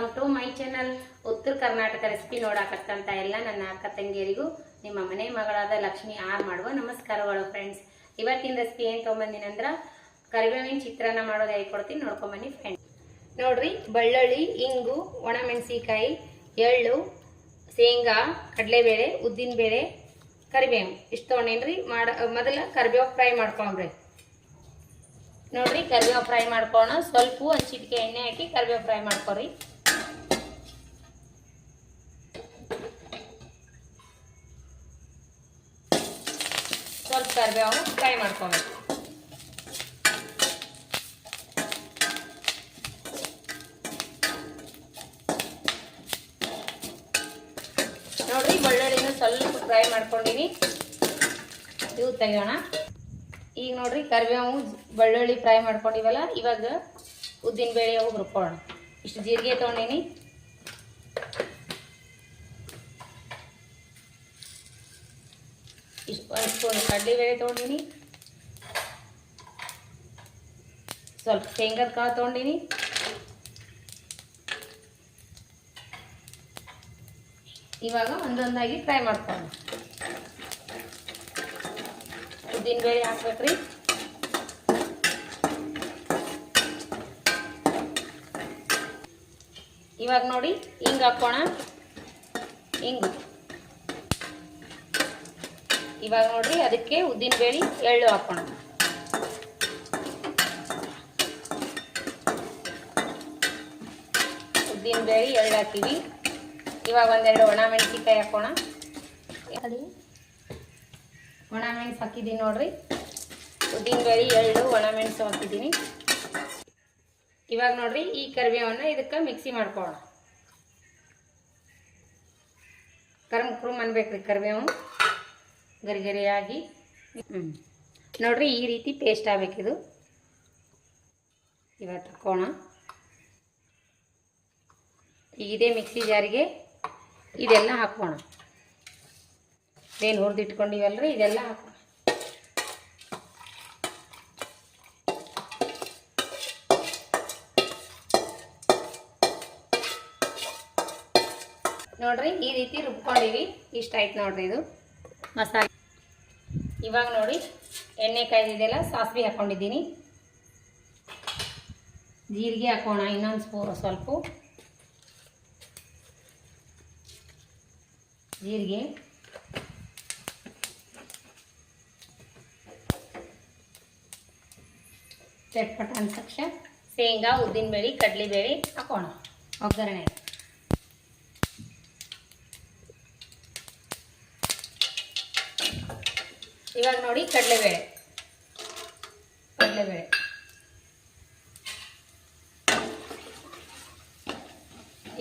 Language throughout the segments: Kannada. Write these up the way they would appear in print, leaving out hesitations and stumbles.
Welcome to my channel. ಉತ್ತರ ಕರ್ನಾಟಕ ರೆಸಿಪಿ ನೋಡಾಕತ್ತಂತ ಎಲ್ಲ ನನ್ನ ಅಕ್ಕ ತಂಗಿಯರಿಗೂ ನಿಮ್ಮ ಮನೆ ಮಗಳಾದ ಲಕ್ಷ್ಮಿ ಆರ್ ಮಾಡುವ ನಮಸ್ಕಾರಗಳು ಫ್ರೆಂಡ್ಸ್. ಇವತ್ತಿನ ರೆಸಿಪಿ ಏನು ತೊಗೊಂಬಂದಿನಂದ್ರೆ ಕರಿಬೇವಿನ ಚಿತ್ರಾನ್ನ ಮಾಡೋದು ಹೇಳ್ಕೊಡ್ತೀನಿ, ನೋಡ್ಕೊಂಬನ್ನಿ ಫ್ರೆಂಡ್ಸ್. ನೋಡ್ರಿ, ಬೆಳ್ಳುಳ್ಳಿ, ಇಂಗು, ಒಣಮೆಣಸಿಕಾಯಿ, ಎಳ್ಳು, ಶೇಂಗಾ, ಕಡಲೆಬೇಳೆ, ಉದ್ದಿನಬೇಳೆ, ಕರಿಬೇವು ಇಷ್ಟು ತೊಗೊಂಡೇನ್ರಿ. ಮೊದಲ ಕರಿಬೇವು ಫ್ರೈ ಮಾಡ್ಕೊಂಬ್ರಿ. ನೋಡ್ರಿ, ಕರಿಬೇವು ಫ್ರೈ ಮಾಡ್ಕೋಣ. ಸ್ವಲ್ಪ ಒಂದು ಚಿಟಿಕೆ ಎಣ್ಣೆ ಹಾಕಿ ಕರಿಬೇವು ಫ್ರೈ ಮಾಡ್ಕೊರಿ. ಸ್ವಲ್ಪ ಕರಿಬೇವು ಫ್ರೈ ಮಾಡ್ಕೊಬೇಕು. ನೋಡ್ರಿ, ಬೆಳ್ಳುಳ್ಳಿನ ಸ್ವಲ್ಪ ಫ್ರೈ ಮಾಡ್ಕೊಂಡಿನಿ. ಇವು ತೆಗೋಣ. ಈಗ ನೋಡ್ರಿ, ಕರಿಬೇವು ಬೆಳ್ಳುಳ್ಳಿ ಫ್ರೈ ಮಾಡ್ಕೊಂಡಿವಲ್ಲ, ಇವಾಗ ಉದ್ದಿನ ಬೇಳೆ ಅವು ಹುರ್ಕೊಳ್ಳೋಣ. ಇಷ್ಟು ಜೀರಿಗೆ ತೊಗೊಂಡಿನಿ, ಇಷ್ಟು ಒಂದು ಸ್ಪೂನ್ ಕಡಲೆಬೇಳೆ ತೊಗೊಂಡಿನಿ, ಸ್ವಲ್ಪ ಶೇಂಗಾದ ಕಾಳು ತೊಗೊಂಡಿನಿ, ಇವಾಗ ಒಂದೊಂದಾಗಿ ಫ್ರೈ ಮಾಡ್ಕೊಳ್ಳೋಣ. ಉದ್ದಿನ ಬೇಳೆ ಹಾಕ್ಬೇಕ್ರಿ. ಇವಾಗ ನೋಡಿ, ಹಿಂಗೆ ಹಾಕೋಣ. ಹಿಂಗು ಇವಾಗ ನೋಡ್ರಿ, ಅದಕ್ಕೆ ಉದ್ದಿನ ಬೇಳೆ ಎಳ್ಳು ಹಾಕೋಣ. ಉದ್ದಿನ ಬೇಳೆ ಎಳ್ಳು ಹಾಕಿವಿ. ಇವಾಗ ಒಂದೆರಡು ಒಣ ಮೆಣಸಿಕಾಯಿ ಹಾಕೋಣ. ಒಣ ಮೆಣಸು ಹಾಕಿದ್ದೀನಿ ನೋಡ್ರಿ. ಉದ್ದಿನ ಬೇಳೆ, ಎಳ್ಳು, ಒಣ ಮೆಣಸು ಹಾಕಿದ್ದೀನಿ. ಇವಾಗ ನೋಡ್ರಿ, ಈ ಕರಿಬೇವನ್ನ ಇದಕ್ಕೆ ಮಿಕ್ಸಿ ಮಾಡ್ಕೊಳ್ಳೋಣ. ಕರ್ಮ್ ಅನ್ಬೇಕ್ರಿ ಕರಿಬೇವು, ಗರಿಗರಿಯಾಗಿ. ನೋಡ್ರಿ, ಈ ರೀತಿ ಪೇಸ್ಟ್ ಆಗಬೇಕಿದು. ಇವಾಗ ತಕ್ಕೋಣ. ಈಗ ಇದೇ ಮಿಕ್ಸಿ ಜಾರಿಗೆ ಇದೆಲ್ಲ ಹಾಕೋಣ. ಏನು ಹುರಿದಿಟ್ಕೊಂಡಿವಲ್ರಿ, ಇದೆಲ್ಲ ಹಾಕೋಣ. ನೋಡ್ರಿ, ಈ ರೀತಿ ರುಬ್ಕೊಂಡಿವಿ. ಇಷ್ಟ ಆಯ್ತು ನೋಡ್ರಿ, ಇದು ಮಸಾಲೆ. ಇವಾಗ ನೋಡಿ, ಎಣ್ಣೆ ಕಾಯ್ದಿದೆಲ್ಲ, ಸಾಸಿವೆ ಹಾಕೊಂಡಿದ್ದೀನಿ. ಜೀರಿಗೆ ಹಾಕೋಣ, ಇನ್ನೊಂದು ಸ್ವಲ್ಪ ಜೀರಿಗೆ, ಚಟ್ಪಟ ಅಂದ ತಕ್ಷಣ ಶೇಂಗಾ, ಉದ್ದಿನಬೇಳೆ, ಕಡಲೆಬೇಳೆ ಹಾಕೋಣ ಒಗ್ಗರಣೆ. ಇವಾಗ ನೋಡಿ, ಕಡಲೆಬೇಳೆ,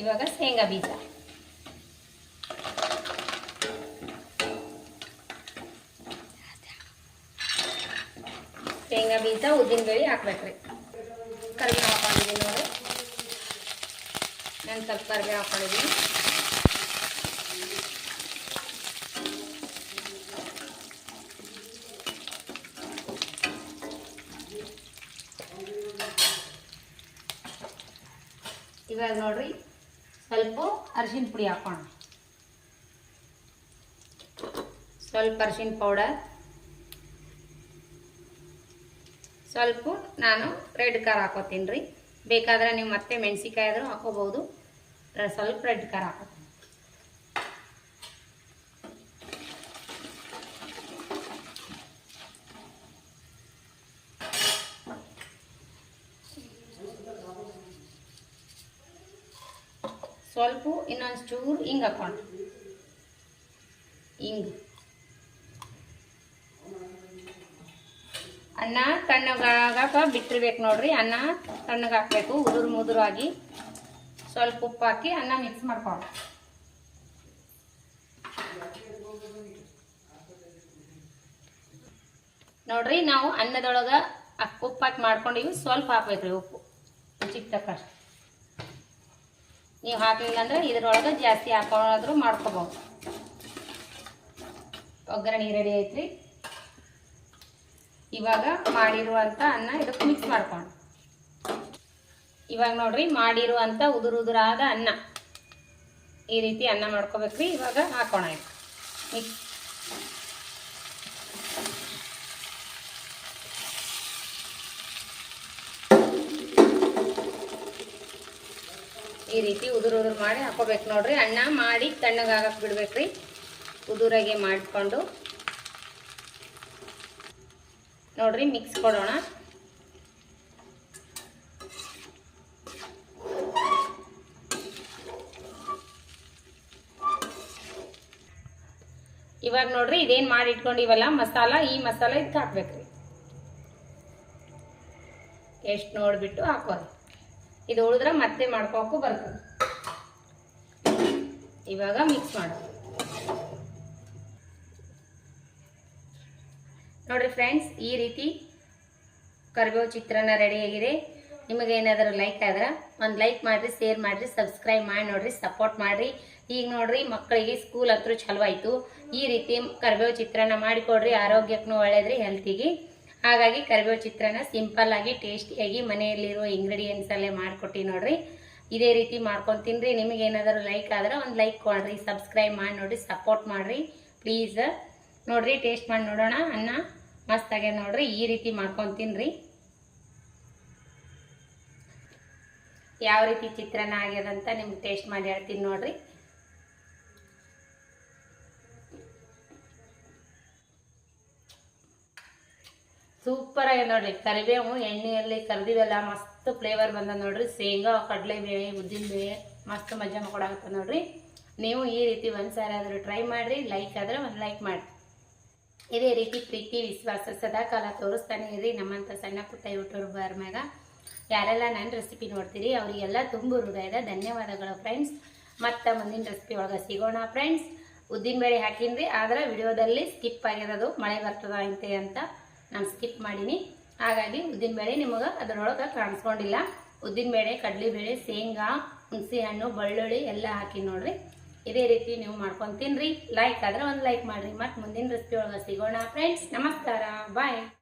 ಇವಾಗ ಶೇಂಗಾ ಬೀಜ, ಉದ್ದಿನಬೇಳೆ ಹಾಕ್ಬೇಕ್ರಿ. ಕರಿಬೇವು ಹಾಕೊಂಡಿದ್ದೀನಿ ನೋಡಿ, ನಾನು ಸ್ವಲ್ಪ ಕರಿಬೇವು ಹಾಕೊಂಡಿದ್ದೀನಿ. ಇವಾಗ ನೋಡ್ರಿ, ಸ್ವಲ್ಪ ಅರಿಶಿನ ಪುಡಿ ಹಾಕೋಣ. ಸ್ವಲ್ಪ ಅರಿಶಿನ ಪೌಡರ್, ಸ್ವಲ್ಪ ನಾನು ರೆಡ್ ಖಾರ ಹಾಕೋತೀನಿ ರೀ. ಬೇಕಾದ್ರೆ ನೀವು ಮತ್ತೆ ಮೆಣಸಿಕಾಯಿ ಆದರೂ ಹಾಕೋಬಹುದು. ಸ್ವಲ್ಪ ರೆಡ್ ಖಾರ ಹಾಕೋತೀನಿ. ಸ್ವಲ್ಪ ಇನ್ನೊಂದು ಚೂರು ಹಿಂಗೆ ಹಾಕೋಣ. ಹಿಂಗೆ ಅನ್ನ ತಣ್ಣಗಾಗ ಬಿಟ್ಟಿರ್ಬೇಕು ನೋಡ್ರಿ. ಅನ್ನ ತಣ್ಣಗೆ ಹಾಕಬೇಕು, ಮುದುರಾಗಿ. ಸ್ವಲ್ಪ ಉಪ್ಪು ಹಾಕಿ ಅನ್ನ ಮಿಕ್ಸ್ ಮಾಡ್ಕೊಳ್ಳೋಣ. ನೋಡ್ರಿ, ನಾವು ಅನ್ನದೊಳಗೆ ಉಪ್ಪು ಹಾಕಿ ಮಾಡ್ಕೊಂಡಿವಿ. ಸ್ವಲ್ಪ ಹಾಕ್ಬೇಕ್ರಿ ಉಪ್ಪು, ರುಚಿಗೆ ತಕ್ಕಷ್ಟು. ನೀವು ಹಾಕಲಿಲ್ಲ ಅಂದ್ರೆ ಇದ್ರೊಳಗೆ ಜಾಸ್ತಿ ಹಾಕೋದ್ರೂ ಮಾಡ್ಕೋಬಹುದು. ಒಗ್ಗರಣೆ ರೆಡಿ ಐತ್ರಿ. ಇವಾಗ ಮಾಡಿರುವಂಥ ಅನ್ನ ಇದಕ್ಕೆ ಮಿಕ್ಸ್ ಮಾಡ್ಕೊಂಡು ಇವಾಗ ನೋಡ್ರಿ ಮಾಡಿರುವಂಥ ಉದುರಾದ ಅನ್ನ ಈ ರೀತಿ ಅನ್ನ ಮಾಡ್ಕೋಬೇಕ್ರಿ. ಇವಾಗ ಹಾಕೋಣ ಮಿಕ್ಸ್. ಈ ರೀತಿ ಉದುರು ಮಾಡಿ ಹಾಕೋಬೇಕು ನೋಡ್ರಿ. ಅನ್ನ ಮಾಡಿ ತಣ್ಣಗಾಗಕ್ಕೆ ಬಿಡ್ಬೇಕ್ರಿ. ಉದುರಾಗೆ ಮಾಡಿಕೊಂಡು ನೋಡ್ರಿ ಮಿಕ್ಸ್ ಕೊಡೋಣ. ಇವಾಗ ನೋಡ್ರಿ ಇದೇನ್ ಮಾಡಿ ಇಟ್ಕೊಂಡಿವಲ್ಲ ಮಸಾಲ, ಈ ಮಸಾಲ ಇದಕ್ಕೆ ಹಾಕ್ಬೇಕ್ರಿ. ಎಷ್ಟು ನೋಡ್ಬಿಟ್ಟು ಹಾಕೋದು. ಇದು ಉಳಿದ್ರೆ ಮತ್ತೆ ಮಾಡ್ಕೋಕು ಬರ್ತದೆ. ಇವಾಗ ಮಿಕ್ಸ್ ಮಾಡೋದು ನೋಡ್ರಿ ಫ್ರೆಂಡ್ಸ್. ಈ ರೀತಿ ಕರಿಬೇವು ಚಿತ್ರಾನ್ನ ರೆಡಿಯಾಗಿದೆ. ನಿಮಗೆ ಏನಾದರೂ ಲೈಕ್ ಆದ್ರೆ ಒಂದು ಲೈಕ್ ಮಾಡಿರಿ, ಶೇರ್ ಮಾಡಿರಿ, ಸಬ್ಸ್ಕ್ರೈಬ್ ಮಾಡಿ ನೋಡ್ರಿ, ಸಪೋರ್ಟ್ ಮಾಡಿರಿ. ಈಗ ನೋಡ್ರಿ ಮಕ್ಕಳಿಗೆ ಸ್ಕೂಲ್ ಹತ್ರ ಚಲೋ ಆಯಿತು. ಈ ರೀತಿ ಕರಿಬೇವು ಚಿತ್ರಾನ್ನ ಮಾಡಿಕೊಡ್ರಿ, ಆರೋಗ್ಯಕ್ಕೂ ಒಳ್ಳೇದ್ರಿ, ಹೆಲ್ತಿಗೆ. ಹಾಗಾಗಿ ಕರಿಬೇವು ಚಿತ್ರಾನ್ನ ಸಿಂಪಲ್ ಆಗಿ ಟೇಸ್ಟಿಯಾಗಿ ಮನೆಯಲ್ಲಿರೋ ಇಂಗ್ರೀಡಿಯೆಂಟ್ಸ್ ಅಲ್ಲೇ ಮಾಡಿಕೊಟ್ಟು ನೋಡ್ರಿ. ಇದೇ ರೀತಿ ಮಾಡ್ಕೊಂಡು ತಿನ್ರಿ. ನಿಮಗೆ ಏನಾದರೂ ಲೈಕ್ ಆದ್ರೆ ಒಂದು ಲೈಕ್ ಕೊಡ್ರಿ, ಸಬ್ಸ್ಕ್ರೈಬ್ ಮಾಡಿ ನೋಡ್ರಿ, ಸಪೋರ್ಟ್ ಮಾಡಿರಿ ಪ್ಲೀಸ್. ನೋಡ್ರಿ ಟೇಸ್ಟ್ ಮಾಡಿ ನೋಡೋಣ. ಅನ್ನ ಮಸ್ತ್ ಆಗ್ಯದ ನೋಡ್ರಿ. ಈ ರೀತಿ ಮಾಡ್ಕೊಂಡು ತಿನ್ರಿ. ಯಾವ ರೀತಿ ಚಿತ್ರಾನ್ನ ಆಗ್ಯದಂತ ನಿಮ್ಗೆ ಟೇಸ್ಟ್ ಮಾಡಿ ಹೇಳ್ತೀನಿ ನೋಡ್ರಿ. ಸೂಪರ್ ಆಗಿದೆ ನೋಡ್ರಿ. ಕರಿಬೇವು ಎಣ್ಣೆಯಲ್ಲಿ ಕರ್ದಿವೆಲ್ಲ ಮಸ್ತ್ ಫ್ಲೇವರ್ ಬಂದ ನೋಡ್ರಿ. ಶೇಂಗಾ, ಕಡಲೆಬೇಳೆ, ಉದ್ದಿನಬೇಳೆ ಮಸ್ತ್ ಮಜಾ ಕೊಡಾಗುತ್ತೆ ನೋಡ್ರಿ. ನೀವು ಈ ರೀತಿ ಒಂದ್ಸಾರಿ ಆದರೂ ಟ್ರೈ ಮಾಡಿರಿ. ಲೈಕ್ ಆದ್ರೆ ಒಂದು ಲೈಕ್ ಮಾಡಿ. ಇದೇ ರೀತಿ ಪ್ರೀತಿ ವಿಶ್ವಾಸ ಸದಾ ಕಾಲ ತೋರಿಸ್ತಾನೆ ಇರಿ ನಮ್ಮಂಥ ಸಣ್ಣ ಪುಟ್ಟ ಯೂಟ್ಯೂಬರ್ ಮ್ಯಾಗ. ಯಾರೆಲ್ಲ ನನ್ನ ರೆಸಿಪಿ ನೋಡ್ತೀರಿ ಅವರಿಗೆಲ್ಲ ತುಂಬ ಹೃದಯದ ಧನ್ಯವಾದಗಳು ಫ್ರೆಂಡ್ಸ್. ಮತ್ತು ಮುಂದಿನ ರೆಸಿಪಿ ಒಳಗೆ ಸಿಗೋಣ ಫ್ರೆಂಡ್ಸ್. ಉದ್ದಿನಬೇಳೆ ಹಾಕಿನ್ರಿ, ಆದ್ರೆ ವಿಡಿಯೋದಲ್ಲಿ ಸ್ಕಿಪ್ ಆಗಿರೋದು ಮಳೆ ಬರ್ತದ ಅಂತ ನಾನು ಸ್ಕಿಪ್ ಮಾಡೀನಿ. ಹಾಗಾಗಿ ಉದ್ದಿನಬೇಳೆ ನಿಮಗೆ ಅದರೊಳಗೆ ಕಾಣಿಸ್ಕೊಂಡಿಲ್ಲ. ಉದ್ದಿನಬೇಳೆ, ಕಡಲೆಬೇಳೆ, ಶೇಂಗಾ, ಹುಣಸೆ ಹಣ್ಣು, ಬೆಳ್ಳುಳ್ಳಿ ಎಲ್ಲ ಹಾಕಿ ನೋಡ್ರಿ. ಇದೇ ರೀತಿ ನೀವು ಮಾಡ್ಕೊಂಡು ತಿನ್ರಿ. ಲೈಕ್ ಆದ್ರೆ ಒಂದು ಲೈಕ್ ಮಾಡಿರಿ. ಮತ್ತು ಮುಂದಿನ ರೆಸಿಪಿ ಒಳಗೆ ಸಿಗೋಣ ಫ್ರೆಂಡ್ಸ್. ನಮಸ್ಕಾರ, ಬಾಯ್.